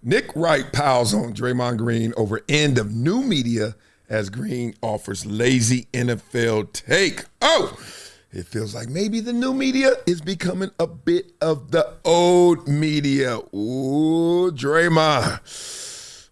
Nick Wright piles on Draymond Green over end of new media as Green offers lazy NFL take. Oh, it feels like maybe the new media is becoming a bit of the old media. Ooh, Draymond.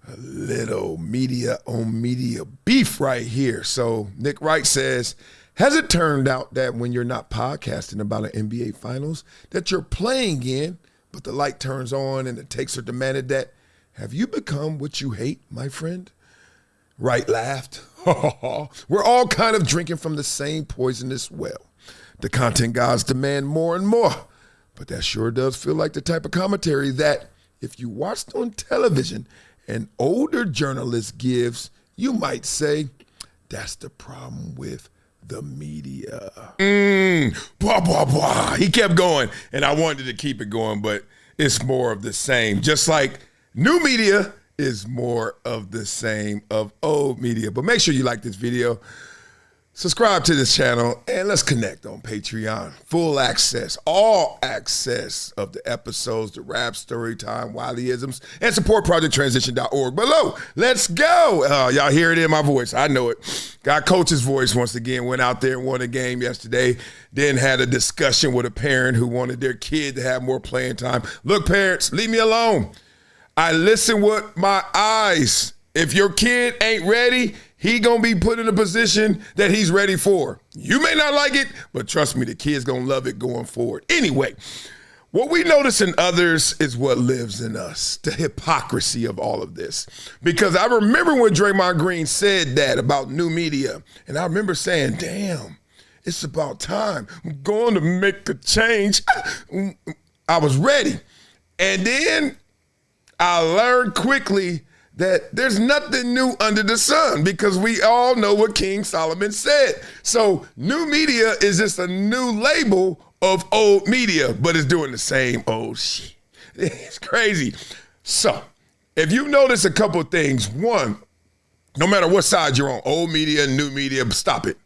A little media on media beef right here. So Nick Wright says, has it turned out that when you're not podcasting about an NBA Finals that you're playing in, but the light turns on and the takes are demanded that, have you become what you hate, my friend? Wright laughed. We're all kind of drinking from the same poisonous well. The content gods demand more and more, but that sure does feel like the type of commentary that if you watched on television, an older journalist gives, you might say, that's the problem with the media. Blah, blah, blah. He kept going, and I wanted to keep it going, but it's more of the same. Just like new media is more of the same of old media. But make sure you like this video, subscribe to this channel, and let's connect on Patreon. Full access, all access of the episodes, the rap, story time, Wileyisms, and support projecttransition.org. Below, let's go. Y'all hear it in my voice. I know it. Got Coach's voice once again. Went out there and won a game yesterday. Then had a discussion with a parent who wanted their kid to have more playing time. Look, parents, leave me alone. I listen with my eyes. If your kid ain't ready, he gonna be put in a position that he's ready for. You may not like it, but trust me, the kid's gonna love it going forward. Anyway, what we notice in others is what lives in us, the hypocrisy of all of this. Because I remember when Draymond Green said that about new media, and I remember saying, damn, it's about time. I'm going to make a change. I was ready. And then I learned quickly that there's nothing new under the sun because we all know what King Solomon said. So new media is just a new label of old media, but it's doing the same old shit. It's crazy. So if you notice a couple of things, one, no matter what side you're on, old media, new media, stop it.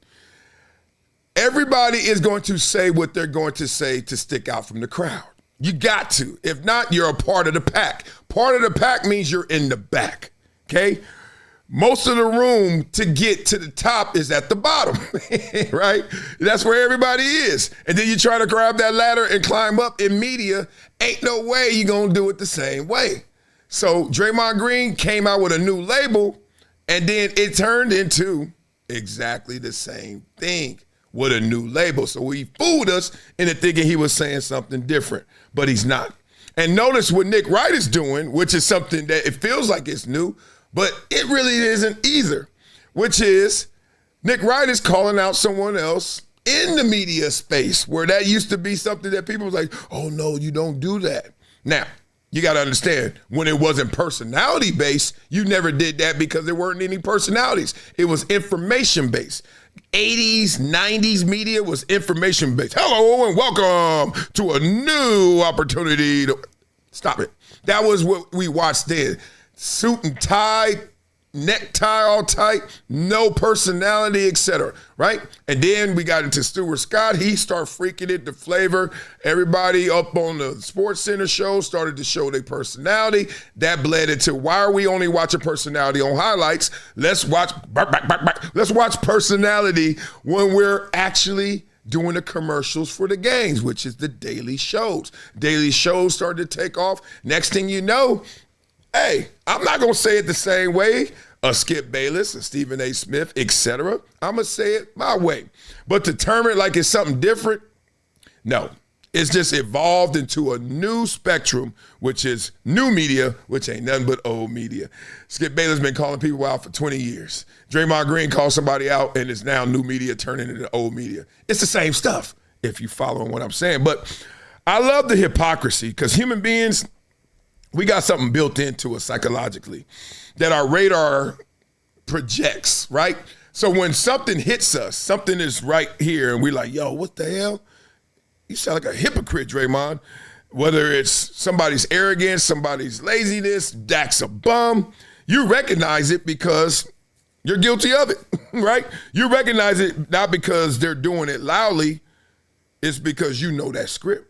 Everybody is going to say what they're going to say to stick out from the crowd. You got to. If not, you're a part of the pack. Part of the pack means you're in the back, okay? Most of the room to get to the top is at the bottom, right? That's where everybody is. And then you try to grab that ladder and climb up in media. Ain't no way you're going to do it the same way. So Draymond Green came out with a new label, and then it turned into exactly the same thing with a new label. So he fooled us into thinking he was saying something different, but he's not. And notice what Nick Wright is doing, which is something that it feels like it's new, but it really isn't either, which is Nick Wright is calling out someone else in the media space where that used to be something that people was like, oh no, you don't do that. Now, you got to understand, when it wasn't personality based, you never did that because there weren't any personalities. It was information based. 80s, 90s media was information based. Hello and welcome to a new opportunity to stop it. That was what we watched then. Suit and tie, necktie all tight, no personality, etc. Right? And then we got into Stuart Scott. He started freaking it, the flavor. Everybody up on the Sports Center show started to show their personality. That bled into, why are we only watching personality on highlights? Let's watch Let's watch personality when we're actually doing the commercials for the games, which is the daily shows. Daily shows started to take off. Next thing you know, hey, I'm not going to say it the same way. Skip Bayless, Stephen A. Smith, etc. I'm going to say it my way. But to term it like it's something different, no. It's just evolved into a new spectrum, which is new media, which ain't nothing but old media. Skip Bayless been calling people out for 20 years. Draymond Green called somebody out, and it's now new media turning into old media. It's the same stuff, if you follow what I'm saying. But I love the hypocrisy because human beings, we got something built into us psychologically that our radar projects, right? So when something hits us, something is right here, and we're like, yo, what the hell? You sound like a hypocrite, Draymond. Whether it's somebody's arrogance, somebody's laziness, Dak's a bum, you recognize it because you're guilty of it, right? You recognize it not because they're doing it loudly, it's because you know that script.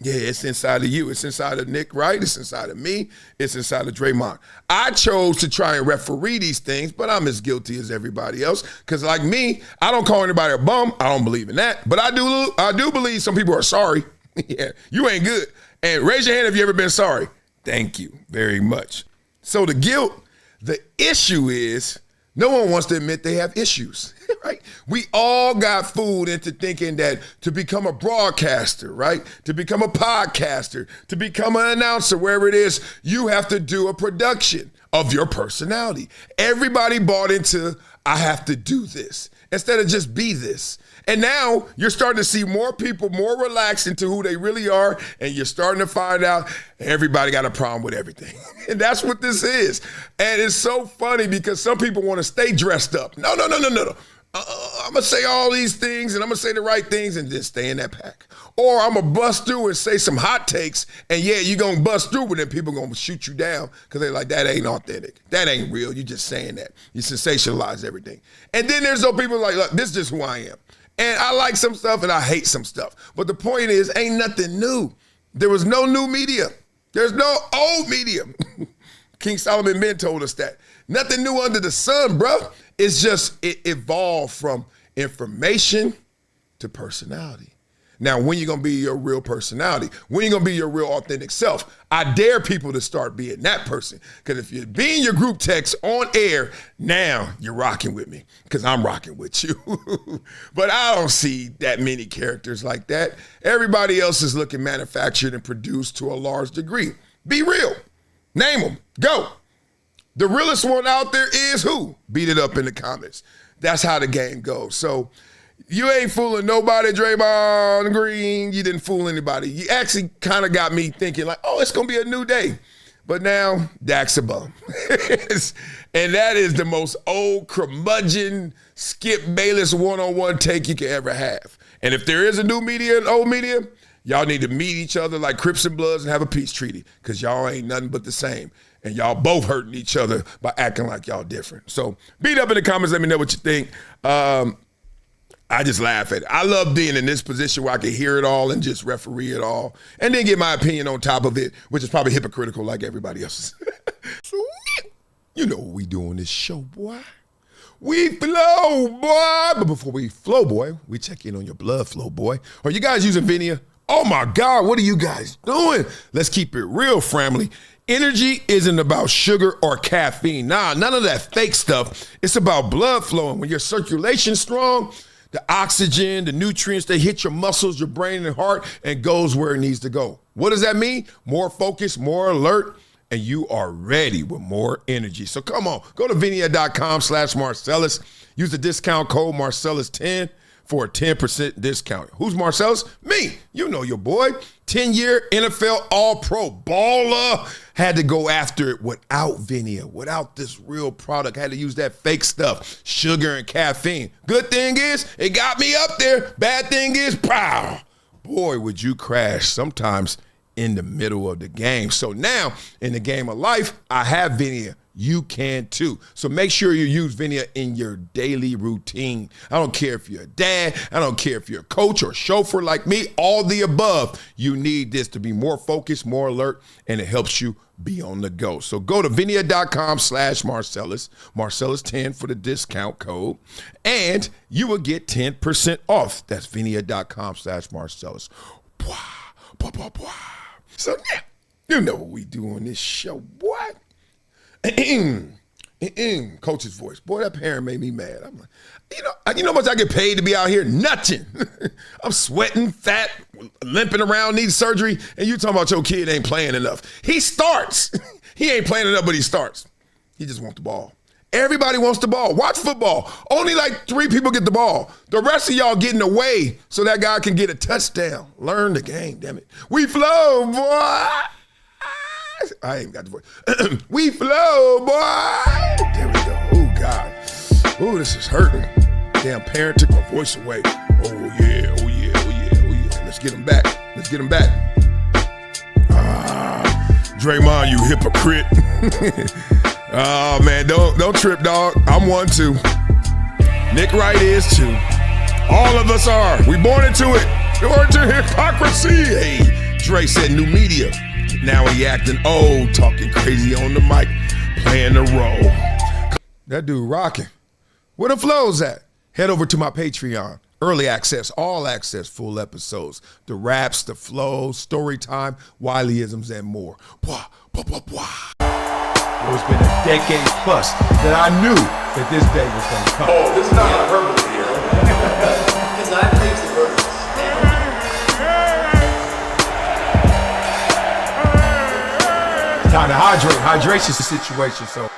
Yeah, it's inside of you. It's inside of Nick Wright. It's inside of me. It's inside of Draymond. I chose to try and referee these things, but I'm as guilty as everybody else. Because like me, I don't call anybody a bum. I don't believe in that. But I do believe some people are sorry. Yeah, you ain't good. And raise your hand if you ever been sorry. Thank you very much. So the guilt, the issue is no one wants to admit they have issues, right? We all got fooled into thinking that to become a broadcaster, right? To become a podcaster, to become an announcer, wherever it is, you have to do a production of your personality. Everybody bought into, I have to do this, instead of just be this. And now you're starting to see more people more relaxed into who they really are, and you're starting to find out everybody got a problem with everything. And that's what this is. And it's so funny because some people want to stay dressed up. No. I'm going to say all these things, and I'm going to say the right things, and then stay in that pack. Or I'm going to bust through and say some hot takes, and yeah, you're going to bust through, but then people going to shoot you down because they're like, that ain't authentic. That ain't real. You just saying that. You sensationalize everything. And then there's those people like, look, this is just who I am. And I like some stuff and I hate some stuff. But the point is, ain't nothing new. There was no new media. There's no old media. King Solomon Ben told us that. Nothing new under the sun, bro. It's just, it evolved from information to personality. Now, when you gonna be your real personality? When you gonna be your real authentic self? I dare people to start being that person. Because if you're being your group text on air, now you're rocking with me. Because I'm rocking with you. But I don't see that many characters like that. Everybody else is looking manufactured and produced to a large degree. Be real. Name them. Go. The realest one out there is who? Beat it up in the comments. That's how the game goes. So you ain't fooling nobody, Draymond Green. You didn't fool anybody. You actually kind of got me thinking like, oh, it's going to be a new day. But now, Dak's a bum. And that is the most old curmudgeon, Skip Bayless one-on-one take you could ever have. And if there is a new media and old media, y'all need to meet each other like Crips and Bloods and have a peace treaty because y'all ain't nothing but the same. And y'all both hurting each other by acting like y'all different. So beat up in the comments. Let me know what you think. I just laugh at it. I love being in this position where I can hear it all and just referee it all and then get my opinion on top of it, which is probably hypocritical like everybody else's. So, you know what we do on this show, boy. We flow, boy. But before we flow, boy, we check in on your blood flow, boy. Are you guys using VINIA? Oh, my God, what are you guys doing? Let's keep it real, family. Energy isn't about sugar or caffeine. Nah, none of that fake stuff. It's about blood flowing. When your circulation's strong, the oxygen, the nutrients, they hit your muscles, your brain and heart, and goes where it needs to go. What does that mean? More focus, more alert, and you are ready with more energy. So come on, go to VINIA.com/Marcellus. Use the discount code Marcellus10 for a 10% discount. Who's Marcellus? Me. You know your boy. 10-year NFL All-Pro baller. Had to go after it without VINIA, without this real product. Had to use that fake stuff, sugar and caffeine. Good thing is, it got me up there. Bad thing is, pow. Boy, would you crash sometimes in the middle of the game. So now, in the game of life, I have VINIA. You can too. So make sure you use VINIA in your daily routine. I don't care if you're a dad. I don't care if you're a coach or chauffeur like me. All the above. You need this to be more focused, more alert, and it helps you be on the go. So go to VINIA.com/Marcellus, Marcellus10 for the discount code, and you will get 10% off. That's VINIA.com/Marcellus. So now, you know what we do on this show, boy. Coach's voice. Boy, that parent made me mad. I'm like, you know how much I get paid to be out here? Nothing. I'm sweating, fat, limping around, need surgery, and you talking about your kid ain't playing enough. He starts. He ain't playing enough, but he starts. He just wants the ball. Everybody wants the ball. Watch football. Only like 3 people get the ball. The rest of y'all getting away so that guy can get a touchdown. Learn the game, damn it. We flow, boy. I ain't got the voice. We flow, boy. There we go. Oh, God. Oh, this is hurting. Damn parent took my voice away. Oh, yeah. Let's get him back. Draymond, you hypocrite. Oh, man, don't trip, dog. I'm one, too. Nick Wright is, too. All of us are. We born into it. Born to hypocrisy. Hey. Dray said new media. Now he acting old, talking crazy on the mic, playing the role. That dude rocking. Where the flows at? Head over to my Patreon. Early access, all access, full episodes. The raps, the flows, story time, Wileyisms, and more. Bwah, bwah, bwah, bwah. It's been a decade plus that I knew that this day was going to come. Oh, this is not hyperbole here. Because I think the verse. Time to hydrate. Hydration's the situation, so.